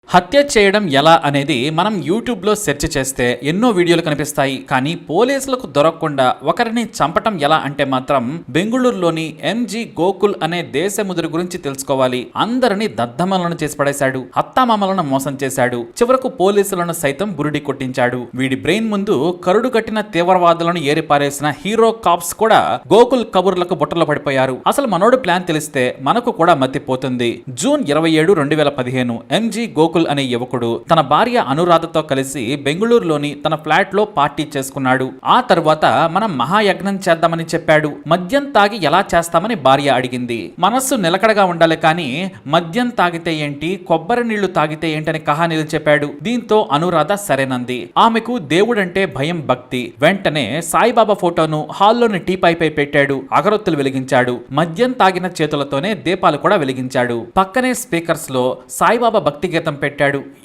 హత్య చేయడం ఎలా అనేది మనం యూట్యూబ్లో సెర్చ్ చేస్తే ఎన్నో వీడియోలు కనిపిస్తాయి. కానీ పోలీసులకు దొరకకుండా ఒకరిని చంపటం ఎలా అంటే మాత్రం బెంగుళూరులోని ఎంజీ గోకుల్ అనే దేశముదురు గురించి తెలుసుకోవాలి. అందరినీ దద్దమలను చేసి పడేశాడు. అత్తామామలను మోసం చేశాడు. చివరకు పోలీసులను సైతం బురిడి కొట్టించాడు. వీడి బ్రెయిన్ ముందు కరుడు కట్టిన తీవ్రవాదులను ఏరిపారేసిన హీరో కాప్స్ కూడా గోకుల్ కబుర్లకు బుట్టలో పడిపోయారు. అసలు మనోడు ప్లాన్ తెలిస్తే మనకు కూడా మతిపోతుంది. జూన్ 27, 2015 ఎంజీ గోకుల్ అనే యువకుడు తన భార్య అనురాధతో కలిసి బెంగుళూరులోని తన ఫ్లాట్ లో పార్టీ చేసుకున్నాడు. ఆ తరువాత మనం మహాయజ్ఞం చేద్దామని చెప్పాడు. మద్యం తాగి ఎలా చేస్తామని భార్య అడిగింది. మనస్సు నిలకడగా ఉండాలి కానీ మద్యం తాగితే ఏంటి, కొబ్బరి నీళ్లు తాగితే ఏంటని కహానీలు చెప్పాడు. దీంతో అనురాధ సరేనంది. ఆమెకు దేవుడంటే భయం, భక్తి. వెంటనే సాయిబాబా ఫోటోను హాల్లోని టీపాయ్పై పెట్టాడు. అగరొత్తులు వెలిగించాడు. మద్యం తాగిన చేతులతోనే దీపాలు కూడా వెలిగించాడు. పక్కనే స్పీకర్స్ లో సాయిబాబా భక్తి గీతం పెట్టాడు.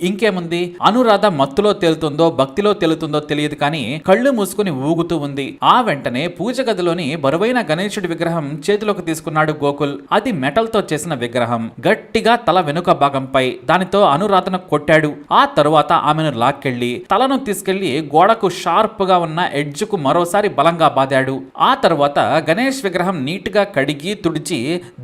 ఇంకేముంది, అనురాధ మత్తులో తేలుతుందో భక్తిలో తేలుతుందో తెలియదు కానీ కళ్ళు మూసుకుని ఊగుతూ ఉంది. ఆ వెంటనే పూజ గదిలోని బరువైన గణేశుడి విగ్రహం చేతిలోకి తీసుకున్నాడు గోకుల్. అది మెటల్ తో చేసిన విగ్రహం. గట్టిగా తల వెనుక భాగంపై దానితో అనురాధను కొట్టాడు. ఆ తరువాత ఆమెను లాక్కెళ్లి తలను తీసుకెళ్లి గోడకు షార్ప్ గా ఉన్న ఎడ్జ్ కు మరోసారి బలంగా బాదాడు. ఆ తరువాత గణేష్ విగ్రహం నీట్ గా కడిగి తుడిచి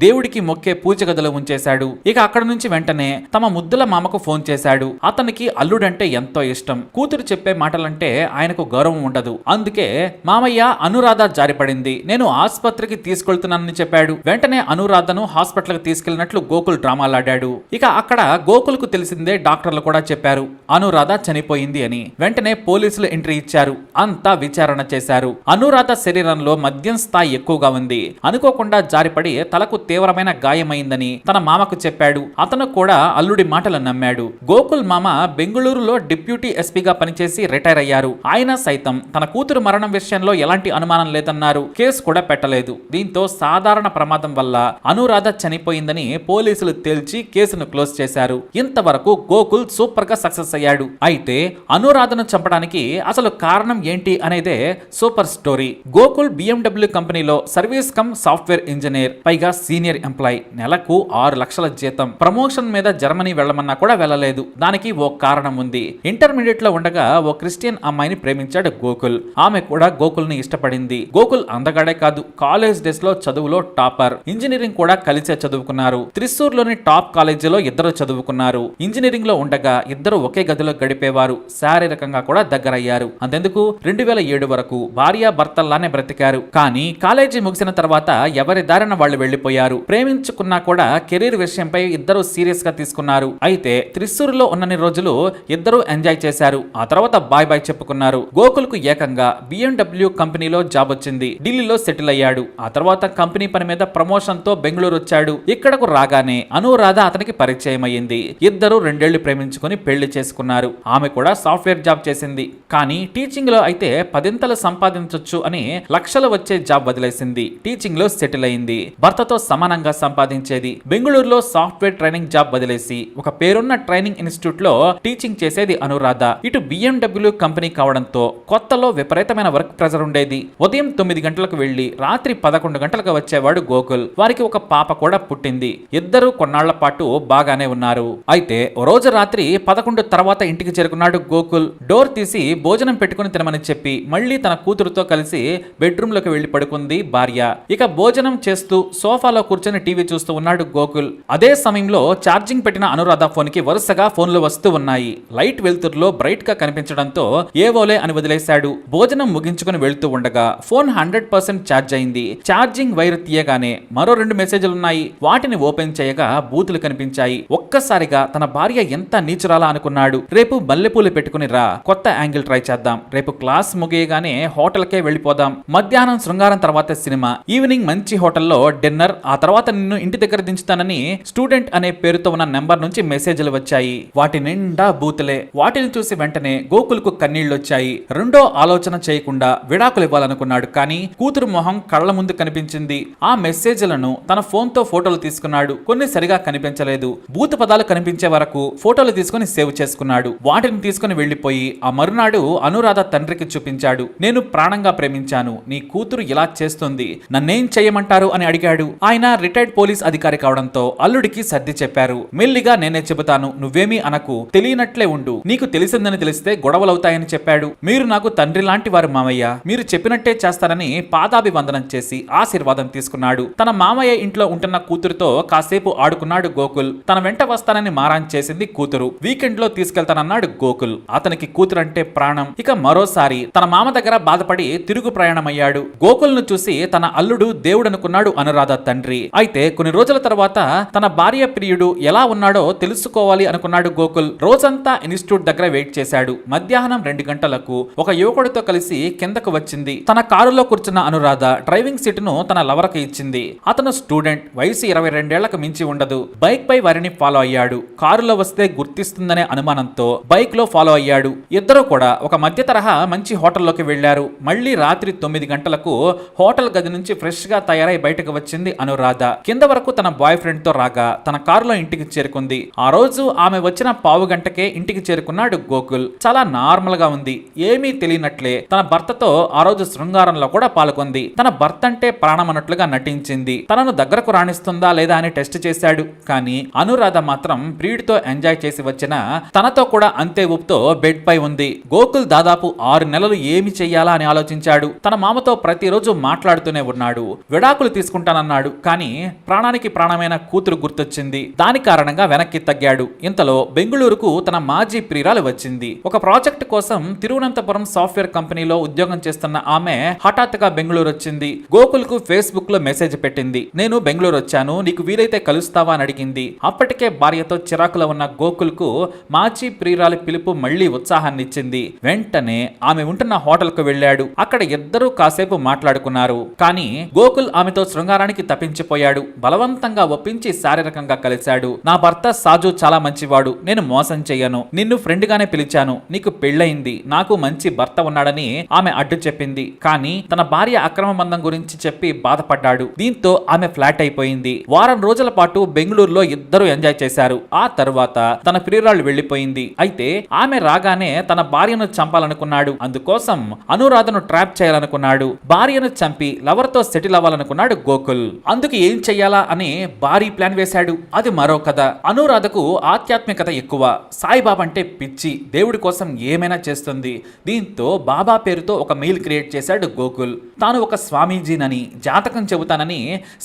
దేవుడికి మొక్కే పూజ గదిలో ఉంచేశాడు. ఇక అక్కడ నుంచి వెంటనే తమ ముద్దుల మామకు ఫోన్ చేశాడు. అతనికి అల్లుడంటే ఎంతో ఇష్టం. కూతురు చెప్పే మాటలంటే ఆయనకు గౌరవం ఉండదు. అందుకే మామయ్య, అనురాధ జారిపడింది, నేను ఆసుపత్రికి తీసుకెళ్తున్నానని చెప్పాడు. వెంటనే అనురాధను హాస్పిటల్ కి తీసుకెళ్లినట్లు గోకుల్ డ్రామాలాడాడు. ఇక అక్కడ గోకుల్ కు తెలిసిందే డాక్టర్లు కూడా చెప్పారు అనురాధ చనిపోయింది అని. వెంటనే పోలీసులు ఎంట్రీ ఇచ్చారు. అంతా విచారణ చేశారు. అనురాధ శరీరంలో మద్యం స్థాయి ఎక్కువగా ఉంది. అనుకోకుండా జారిపడి తలకు తీవ్రమైన గాయమైందని తన మామకు చెప్పాడు. అతను కూడా అల్లుడి మాటలు నమ్మాడు. గోకుల్ మామ బెంగుళూరులో డిప్యూటీ ఎస్పీగా పనిచేసి రిటైర్ అయ్యారు. ఆయన సైతం తన కూతురు మరణం విషయంలో ఎలాంటి అనుమానం లేదన్నారు. కేసు కూడా పెట్టలేదు. దీంతో సాధారణ ప్రమాదం వల్ల అనురాధ చనిపోయిందని పోలీసులు తేల్చి కేసును క్లోజ్ చేశారు. ఇంతవరకు గోకుల్ సూపర్ గా సక్సెస్ అయ్యాడు. అయితే అనురాధను చంపడానికి అసలు కారణం ఏంటి అనేదే సూపర్ స్టోరీ. గోకుల్ BMW కంపెనీలో సర్వీస్ కమ్ సాఫ్ట్వేర్ ఇంజనీర్, పైగా సీనియర్ ఎంప్లాయ్. నెలకు 6 లక్షల జీతం. ప్రమోషన్ మీద జర్మనీ వెళ్ళమన్నా కూడా వెళ్ళలేదు. దానికి ఓ కారణం ఉంది. ఇంటర్మీడియట్ లో ఉండగా ఓ క్రిస్టియన్ అమ్మాయిని ప్రేమించాడు గోకుల్. ఆమె కూడా గోకుల్ ని ఇష్టపడింది. గోకుల్ అందగాడే కాదు, కాలేజ్ డేస్ లో చదువులో టాపర్. ఇంజనీరింగ్ కూడా కలిసే చదువుకున్నారు. త్రిశూర్లోని టాప్ కాలేజీలో ఇద్దరు చదువుకున్నారు. ఇంజనీరింగ్ లో ఉండగా ఇద్దరు ఒకే గదిలో గడిపేవారు. శారీరకంగా కూడా దగ్గరయ్యారు. అంతెందుకు 2007 వరకు భార్య భర్తల్లానే బ్రతికారు. కానీ కాలేజీ ముగిసిన తర్వాత ఎవరి దారిన వాళ్ళు వెళ్లిపోయారు. ప్రేమించుకున్నా కూడా కెరీర్ విషయంపై ఇద్దరు సీరియస్ గా తీసుకున్నారు. అయితే త్రిశూరులో ఉన్నన్ని రోజులు ఇద్దరు ఎంజాయ్ చేశారు. ఆ తర్వాత బాయ్ బాయ్ చెప్పుకున్నారు. గోకుల్ కు ఏకంగా BMW కంపెనీలో జాబ్ వచ్చింది. ఢిల్లీలో సెటిల్ అయ్యాడు. ఆ తర్వాత కంపెనీ పని మీద ప్రమోషన్ తో బెంగళూరు వచ్చాడు. ఇక్కడకు రాగానే అనురాధ అతనికి పరిచయం అయ్యింది. ఇద్దరు 2 ఏళ్లు ప్రేమించుకుని పెళ్లి చేసుకున్నారు. ఆమె కూడా సాఫ్ట్వేర్ జాబ్ చేసింది. కానీ టీచింగ్ లో అయితే 10 సంపాదించొచ్చు అని లక్షలు వచ్చే జాబ్ వదిలేసింది. టీచింగ్ లో సెటిల్ అయింది. భర్తతో సమానంగా సంపాదించేది. బెంగళూరులో సాఫ్ట్వేర్ ట్రైనింగ్ జాబ్ వదిలేసి ఒక పేరున్న ట్రైనింగ్ ఇన్స్టిట్యూట్ లో టీచింగ్ చేసేది అనురాధ. ఇటు BMW కంపెనీ కావడంతో కొత్తలో విపరీతమైన వర్క్ ప్రెజర్ ఉండేది. ఉదయం 9 గంటలకు వెళ్లి రాత్రి 11 గంటలకు వచ్చేవాడు గోకుల్. వారికి ఒక పాప కూడా పుట్టింది. ఇద్దరు కొన్నాళ్ల పాటు బాగానే ఉన్నారు. అయితే ఓ రోజు రాత్రి 11 తర్వాత ఇంటికి చేరుకున్నాడు గోకుల్. డోర్ తీసి భోజనం పెట్టుకుని తినమని చెప్పి మళ్లీ తన కూతురుతో కలిసి బెడ్రూమ్ లోకి వెళ్లి పడుకుంది భార్య. ఇక భోజనం చేస్తూ సోఫాలో కూర్చొని టీవీ చూస్తూ ఉన్నాడు గోకుల్. అదే సమయంలో ఛార్జింగ్ పెట్టిన అనురాధ ఫోన్ కి వరుసగా ఫోన్లు వస్తూ ఉన్నాయి. లైట్ వెలుతురులో బ్రైట్ గా కనిపించడంతో ఏవోలే అని వదిలేశాడు. భోజనం ముగించుకుని వెళ్తూ ఉండగా ఫోన్ 100% ఛార్జ్ అయింది. ఛార్జింగ్ వైర్ తీయగానే మరో 2 మెసేజ్లున్నాయి. వాటిని ఓపెన్ చేయగా బూతులు కనిపించాయి. ఒక్కసారిగా తన భార్య ఎంత నీచురాలా అనుకున్నాడు. రేపు మల్లెపూలు పెట్టుకుని రా, కొత్త యాంగిల్ ట్రై చేద్దాం. రేపు క్లాస్ ముగియగానే హోటల్కే వెళ్ళిపోదాం. మధ్యాహ్నం శృంగారం తర్వాత సినిమా, ఈవినింగ్ మంచి హోటల్లో డిన్నర్. ఆ తర్వాత నిన్ను ఇంటి దగ్గర దించుతానని స్టూడెంట్ అనే పేరుతో ఉన్న నెంబర్ నుంచి మెసేజ్లు వచ్చాయి. వాటి నిండా బూతులే. వాటిని చూసి వెంటనే గోకుల్ కు కన్నీళ్లొచ్చాయి. రెండో ఆలోచన చేయకుండా విడాకులు ఇవ్వాలనుకున్నాడు. కానీ కూతురు మొహం కళ్ల ముందు కనిపించింది. ఆ మెసేజ్లను తన ఫోన్ తో ఫోటోలు తీసుకున్నాడు. కొన్ని సరిగా కనిపించలేదు. బూతు పదాలు కనిపించే వరకు ఫోటోలు తీసుకుని సేవ్ చేసుకున్నాడు. వాటిని తీసుకుని వెళ్లిపోయి ఆ మరునాడు అనురాధ తండ్రికి చూపించాడు. నేను ప్రాణంగా ప్రేమించాను, నీ కూతురు ఇలా చేస్తుంది, నన్నేం చేయమంటారు అని అడిగాడు. ఆయన రిటైర్డ్ పోలీస్ అధికారి కావడంతో అల్లుడికి సర్ది చెప్పారు. మెల్లిగా నేనే చెబుతాను, నువ్వేమీ అనకు, తెలియనట్లే ఉండు, నీకు తెలిసిందని తెలిస్తే గొడవలవుతాయని చెప్పాడు. మీరు నాకు తండ్రి లాంటి వారు మామయ్య, మీరు చెప్పినట్టే చేస్తానని పాదాభివందనం చేసి ఆశీర్వాదం తీసుకున్నాడు. తన మామయ్య ఇంట్లో ఉంటున్న కూతురుతో కాసేపు ఆడుకున్నాడు గోకుల్. తన వెంట వస్తానని మారాన్ చేసింది కూతురు. వీకెండ్ లో తీసుకెళ్తానన్నాడు గోకుల్. అతనికి కూతురు అంటే ప్రాణం. ఇక మరోసారి తన మామ దగ్గర బాధపడి తిరుగు ప్రయాణమయ్యాడు. గోకుల్ ను చూసి తన అల్లుడు దేవుడనుకున్నాడు అనురాధ తండ్రి. అయితే కొన్ని రోజుల తర్వాత తన భార్య ప్రియుడు ఎలా ఉన్నాడో తెలుసుకోవాలి అనుకున్నాడు గోకుల్. రోజంతా ఇన్స్టిట్యూట్ దగ్గర వెయిట్ చేశాడు. మధ్యాహ్నం 2 గంటలకు ఒక యువకుడితో కలిసి కిందకు వచ్చింది. తన కారులో కూర్చున్న అనురాధ డ్రైవింగ్ సీట్ ను తన లవర్కి ఇచ్చింది. అతను స్టూడెంట్, వయసు 22 ఏళ్లకు మించి ఉండదు. బైక్ పై వారిని ఫాలో అయ్యాడు. కారులో వస్తే గుర్తిస్తుందనే అనుమానంతో బైక్ లో ఫాలో అయ్యాడు. ఇద్దరు కూడా ఒక మధ్య తరహా మంచి హోటల్లోకి వెళ్లారు. మళ్లీ రాత్రి 9 గంటలకు హోటల్ గది నుంచి ఫ్రెష్ గా తయారై బయటకు వచ్చింది అనురాధ. కింద వరకు తన బాయ్ ఫ్రెండ్ తో రాగా తన కారులో ఇంటికి చేరుకుంది. ఆ రోజు ఆమె వచ్చిన పావు గంటకే ఇంటికి చేరుకున్నాడు గోకుల్. చాలా నార్మల్ గా ఉంది. ఏమీ తెలియనట్లే తన భర్తతో ఆ రోజు శృంగారంలో కూడా పాల్గొంది. తన భర్త అంటే ప్రాణం అన్నట్లుగా నటించింది. తనను దగ్గరకు రాణిస్తుందా లేదా అని టెస్ట్ చేశాడు. కానీ అనురాధ మాత్రం ప్రియుడితో ఎంజాయ్ చేసి వచ్చిన తనతో కూడా అంతే ఊపుతో బెడ్ పై ఉంది. గోకుల్ దాదాపు 6 నెలలు ఏమి చెయ్యాలా అని ఆలోచించాడు. తన మామతో ప్రతిరోజు మాట్లాడుతూనే ఉన్నాడు. విడాకులు తీసుకుంటానన్నాడు. కానీ ప్రాణానికి ప్రాణమైన కూతురు గుర్తొచ్చింది. దాని కారణంగా వెనక్కి తగ్గాడు. ఇంతలో బెంగుళూరుకు తన మాజీ ప్రియురాలు వచ్చింది. ఒక ప్రాజెక్ట్ కోసం తిరువనంతపురం సాఫ్ట్వేర్ కంపెనీలో ఉద్యోగం చేస్తున్న ఆమె హఠాత్తుగా బెంగుళూరు వచ్చింది. గోకుల్ కు ఫేస్బుక్ లో మెసేజ్ పెట్టింది. నేను బెంగుళూరు వచ్చాను, నీకు వీలైతే కలుస్తావా అని అడిగింది. అప్పటికే భార్యతో చిరాకులో ఉన్న గోకుల్ కు మాజీ ప్రియురాలి పిలుపు మళ్లీ ఉత్సాహాన్ని ఇచ్చింది. వెంటనే ఆమె ఉంటున్న హోటల్ కు వెళ్లాడు. అక్కడ ఇద్దరూ కాసేపు మాట్లాడుకున్నారు. కానీ గోకుల్ ఆమెతో శృంగారానికి తప్పించిపోయాడు. బలవంతంగా ఒప్పించి శారీరకంగా కలిశాడు. నా భర్త సాజు చాలా మంచివాడు, నేను మోసం చెయ్యను, నిన్ను ఫ్రెండ్ గానే పిలిచాను, నీకు పెళ్ళయింది, నాకు మంచి భర్త ఉన్నాడని ఆమె అడ్డు చెప్పింది. కానీ తన భార్య అక్రమ బంధం గురించి చెప్పి బాధపడ్డాడు. దీంతో ఆమె ఫ్లాట్ అయిపోయింది. వారం రోజుల పాటు బెంగళూరులో ఇద్దరు ఎంజాయ్ చేశారు. ఆ తరువాత తన ప్రియురాలు వెళ్లిపోయింది. అయితే ఆమె రాగానే తన భార్యను చంపాలనుకున్నాడు. అందుకోసం అనురాధను ట్రాప్ చేయాలనుకున్నాడు. భార్యను చంపి లవర్ తో సెటిల్ అవ్వాలనుకున్నాడు గోకుల్. అందుకు ఏం చెయ్యాలా అని భారీ ప్లాన్ వేశాడు. అది మరో కథ. అనురాధకు ఆధ్యాత్మికత ఎక్కువ. సాయిబాబా అంటే పిచ్చి, దేవుడి కోసం ఏమైనా చేస్తుంది. దీంతో బాబా పేరుతో ఒక మెయిల్ క్రియేట్ చేశాడు గోకుల్. తాను ఒక స్వామీజీనని, జాతకం చెబుతానని,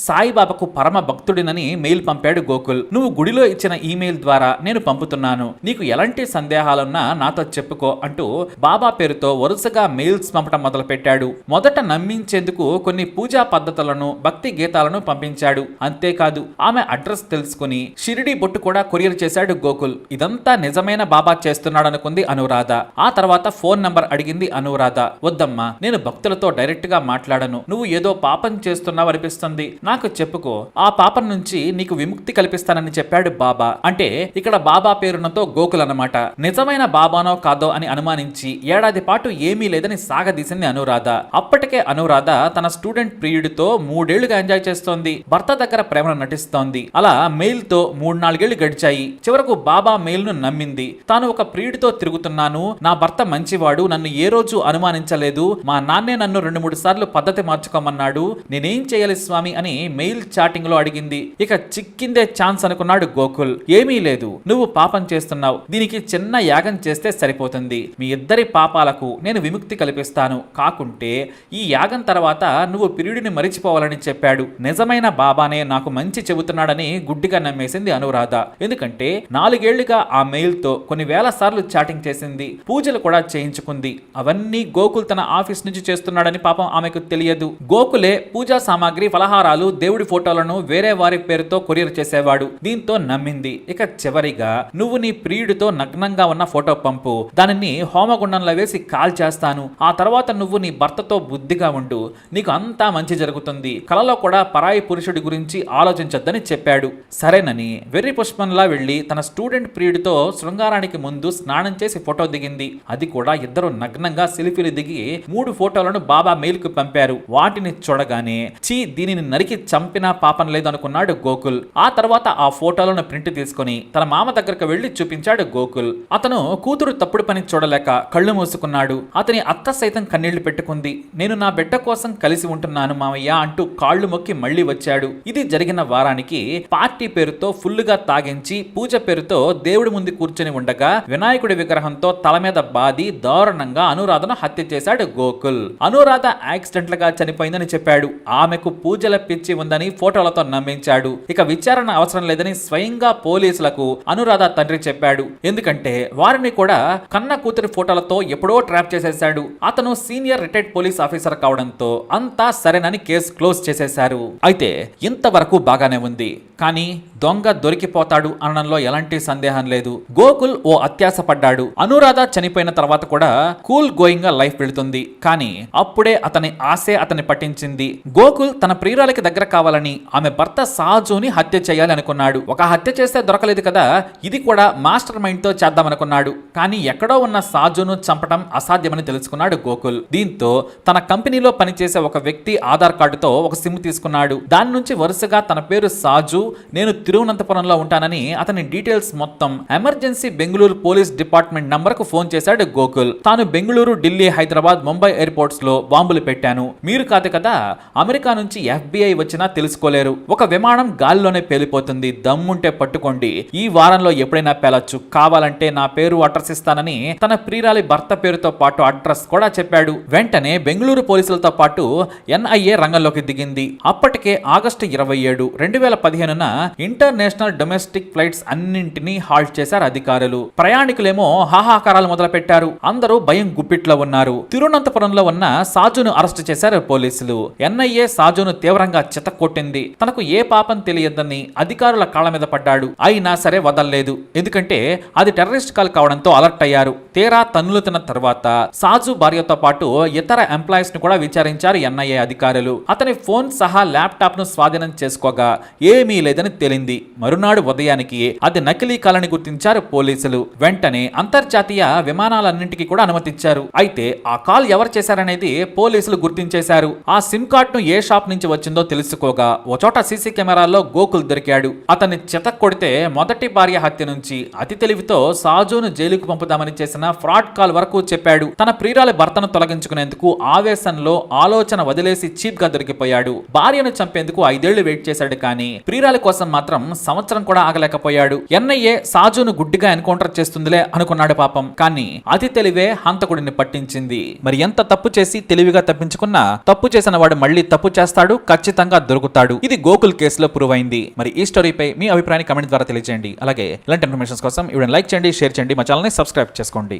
సాయిబాబాకు పరమ భక్తుడినని మెయిల్ పంపాడు గోకుల్. నువ్వు గుడిలో ఇచ్చిన ఈమెయిల్ ద్వారా నేను పంపుతున్నాను, నీకు ఎలాంటి సందేహాలున్నా నాతో చెప్పుకో అంటూ బాబా పేరుతో వరుసగా మెయిల్స్ పంపడం మొదలు పెట్టాడు. మొదట నమ్మించేందుకు కొన్ని పూజా పద్ధతులను, భక్తి గీతాలను పంపించాడు. అంతేకాదు ఆమె అడ్రస్ తెలుసుకుని షిరిడి బొట్టు కూడా కొరియర్ చేశాడు గోకుల్. ఇదంతా నిజమైన బాబా చేస్తున్నాడనుకుంది అనురాధ. ఆ తర్వాత ఫోన్ నంబర్ అడిగింది అనురాధ. వద్దమ్మా, నేను భక్తులతో డైరెక్ట్ గా మాట్లాడను, నువ్వు ఏదో పాపం చేస్తున్నావు అనిపిస్తుంది, నాకు చెప్పుకో, ఆ పాపం నుంచి నీకు విముక్తి కల్పిస్తానని చెప్పాడు బాబా. అంటే ఇక్కడ బాబా పేరునతో గోకుల్ అన్నమాట. నిజమైన బాబానో కాదో అని అనుమానించి ఏడాది పాటు ఏమీ లేదని సాగదీసింది అనురాధ. అప్పటికే అనురాధ తన స్టూడెంట్ ప్రియుడితో 3 ఏళ్లుగా ఎంజాయ్ చేస్తోంది. భర్త దగ్గర ప్రేమను నటిస్తోంది. అలా మెయిల్ తో 3-4 ఏళ్లు గడిచాయి. చివరకు బాబా మెయిల్ ను నమ్మింది. తాను ఒక ప్రియుడితో తిరుగుతున్నాను, నా భర్త మంచివాడు, నన్ను ఏ రోజు అనుమానించలేదు, మా నాన్నే నన్ను 2-3 సార్లు పద్ధతి మార్చుకోమన్నాడు, నేనేం చేయాలి స్వామి అని మెయిల్ చాటింగ్ లో అడిగింది. ఇక చిక్కిందే ఛాన్స్ అనుకున్నాడు గోకుల్. ఏమీ లేదు, నువ్వు పాపం చేస్తున్నావు, దీనికి చిన్న యాగం చేస్తే సరిపోతుంది, మీ ఇద్దరి పాపాలకు నేను విముక్తి కల్పిస్తాను, కాకుంటే ఈ యాగం తర్వాత నువ్వు ప్రియుడిని మరిచిపోవాలని చెప్పాడు. నిజమైన బాబానే నాకు మంచి చెబుతున్నాడని గుడ్డిగా నమ్మేసింది అనురాధ. ఎందుకంటే 4 ఏళ్లుగా ఆ మెయిల్ తో కొన్ని వేల సార్లు చాటింగ్ చేసింది, పూజలు కూడా చేయించుకుంది. అవన్నీ గోకుల్ తన ఆఫీస్ నుంచి చేస్తున్నాడని పాపం ఆమెకు తెలియదు. గోకులే పూజా సామాగ్రి, ఫలహారాలు, దేవుడి ఫోటోలను వేరే వారి పేరుతో కొరియర్ చేసేవాడు. దీంతో నమ్మింది. ఇక చివరిగా నువ్వు నీ ప్రియుడితో నగ్నంగా ఉన్న ఫోటో పంపు, దానిని హోమగుండంలో వేసి కాల్ చేస్తాను, ఆ తర్వాత నువ్వు నీ భర్తతో బుద్ధిగా ఉండు, నీకు అంతా మంచి జరుగుతుంది, కలలో కూడా పరాయి పురుషుడి గురించి ఆలోచించొద్దని చెప్పాడు. సరేనని వెర్రి పుష్పంలా వెళ్లి తన స్టూడెంట్ ప్రియుడితో శృంగారానికి ముందు స్నానం చేసి ఫోటో దిగింది. అది కూడా ఇద్దరు నగ్నంగా సెల్ఫీలు దిగి 3 ఫోటోలను బాబా మెయిల్ కు పంపారు. వాటిని చూడగానే చీ, దీనిని నరికి చంపినా పాపం లేదనుకున్నాడు గోకుల్. ఆ తర్వాత ఆ ఫోటోలను ప్రింట్ తీసుకుని తన మామ దగ్గరకు వెళ్లి చూపించాడు గోకుల్. అతను కూతురు తప్పుడు పని చూడలేక కళ్ళు మూసుకున్నాడు. అతని అత్త సైతం కన్నీళ్లు పెట్టుకుంది. నేను నా బిడ్డ కోసం కలిసి ఉంటున్నాను మామయ్య అంటూ కాళ్లు మొక్కి మళ్లీ వచ్చాడు. ఇది జరిగిన వారానికి పార్టీ పేరుతో ఫుల్లుగా తాగించి పూజ పేరుతో దేవుడి ముందు కూర్చొని ఉండగా వినాయకుడి విగ్రహంతో తల మీద బాది దారుణంగా అనురాధను హత్య చేశాడు గోకుల్. అనురాధ యాక్సిడెంటల్ గా చనిపోయిందని చెప్పాడు. ఆమెకు పూజల పిచ్చి ఉందని ఫోటోలతో నమ్మించాడు. ఇక విచారణ అవసరం లేదని స్వయంగా పోలీసులకు అనురాధ తండ్రి చెప్పాడు. ఎందుకంటే వారిని కూడా కన్న కూతురి ఫోటోలతో ఎప్పుడో ట్రాప్ చేసేశాడు. అతను సీనియర్ రిటైర్డ్ పోలీస్ ఆఫీసర్ కావడంతో అంతా సరేనని కేసు క్లోజ్ చేసేశారు. అయితే ఇంతవరకు బాగానే ఉంది. కానీ దొంగ దొరికిపోతాడు అనడంలో ఎలాంటి సందేహం లేదు. గోకుల్ ఓ అత్యాశ పడ్డాడు. అనురాధ చనిపోయిన తర్వాత కూడా కూల్ గోయింగ్ గా లైఫ్ వెళుతుంది. కానీ అప్పుడే అతని ఆశే అతన్ని పట్టించింది. గోకుల్ తన ప్రియురాలికి దగ్గర కావాలని ఆమె భర్త సాజుని హత్య చేయాలి అనుకున్నాడు. ఒక హత్య చేస్తే దొరకలేదు కదా, ఇది కూడా మాస్టర్ మైండ్ తో చేద్దామనుకున్నాడు. కానీ ఎక్కడో ఉన్న సాజును చంపడం అసాధ్యమని తెలుసుకున్నాడు గోకుల్. దీంతో తన కంపెనీలో పనిచేసే ఒక వ్యక్తి ఆధార్ కార్డుతో ఒక సిమ్ తీసుకున్నాడు. దాని నుంచి వరుసగా తన పేరు సాజు, నేను తిరువనంతపురంలో ఉంటానని అతని డీటెయిల్స్ మొత్తం emergency Bengaluru police department number కు ఫోన్ చేశాడు గోకుల్. తాను బెంగళూరు, ఢిల్లీ, హైదరాబాద్, ముంబై ఎయిర్పోర్ట్స్ లో బాంబులు పెట్టాను. మీరు కాదు కదా, అమెరికా నుంచి FBI వచ్చినా తెలుసుకోలేరు. ఒక విమానం గాలిలోనే పేలిపోతుంది. దమ్ముంటే పట్టుకోండి. ఈ వారంలో ఎప్పుడైనా పేలొచ్చు. కావాలంటే నా పేరు అడ్రస్ ఇస్తానని తన ప్రియురాలి భర్త పేరుతో పాటు అడ్రస్ కూడా చెప్పాడు. వెంటనే బెంగళూరు పోలీసులతో పాటు NIA రంగంలోకి దిగింది. అప్పటికే ఆగస్టు 27, 2015న ఇంటర్నేషనల్ డొమెస్టిక్ ఫ్లైట్స్ అన్నింటినీ హాల్ట్ చేశారు అధికారులు. ప్రయాణికులేమో హాహాకారాలు మొదలు పెట్టారు. అందరూ భయం గుప్పిట్లో ఉన్నారు. తిరువనంతపురంలో ఉన్న సాజును అరెస్ట్ చేశారు పోలీసులు. NIA సాజును తీవ్రంగా చితక్కొట్టింది. తనకు ఏ పాపం తెలియదని అధికారుల కాళ్ళ మీద పడ్డాడు. అయినా సరే వదల్లేదు. ఎందుకంటే అది టెర్రరిస్ట్ కాల్ కావడంతో అలర్ట్ అయ్యారు. తీరా తన్నులు తిన్న తర్వాత సాజు భార్యతో పాటు ఇతర ఎంప్లాయీస్ ను కూడా విచారించారు NIA అధికారులు. అతని ఫోన్ సహా ల్యాప్టాప్ ను స్వాధీనం చేసుకోగా ఏమీ లేదని తేలింది. మరునాడు ఉదయానికి అది నకిలీ కాలని గుర్తించారు పోలీసులు. వెంటనే అంతర్జాతీయ విమానాలన్నింటికి కూడా అనుమతిచ్చారు. అయితే ఆ కాల్ ఎవరు చేశారనేది పోలీసులు గుర్తించేశారు. ఆ సిమ్ కార్డ్ ను ఏ షాప్ నుంచి వచ్చిందో తెలుసుకోగా ఓ చోట సీసీ కెమెరాల్లో గోకుల్ దొరికాడు. అతన్ని చితక్ కొడితే మొదటి భార్య హత్య నుంచి అతి తెలివితో సాజును జైలుకు పంపుదామని చేసిన ఫ్రాడ్ కాల్ వరకు చెప్పాడు. తన ప్రియురాలి భర్తను తొలగించుకునేందుకు ఆవేశంలో ఆలోచన వదిలేసి చీప్ గా దొరికిపోయాడు. భార్యను చంపేందుకు 5 ఏళ్లు వెయిట్ చేశాడు. కానీ ప్రియురాలి కోసం మాత్రం సంవత్సరం కూడా ఆగలేకపోయాడు. NIA సాజును గుడ్డిగా ఎన్కౌంటర్ చేస్తుందిలే అనుకున్నాడు పాపం. కానీ అతి తెలివే హంతకుడిని పట్టించింది. మరి ఎంత తప్పు చేసి తెలివిగా తప్పించుకున్నా తప్పు చేసిన వాడు మళ్ళీ తప్పు చేస్తాడు, ఖచ్చితంగా దొరుకుతాడు. ఇది గోకుల్ కేసులో ప్రూవ్ అయింది. మరి ఈ స్టోరీపై మీ అభిప్రాయాన్ని కమెంట్ ద్వారా తెలియజేయండి. అలాగే ఇలాంటి ఇన్ఫర్మేషన్ కోసం వీడియోని లైక్ చేయండి, షేర్ చేయండి, మా ఛానల్ ని సబ్స్క్రైబ్ చేసుకోండి.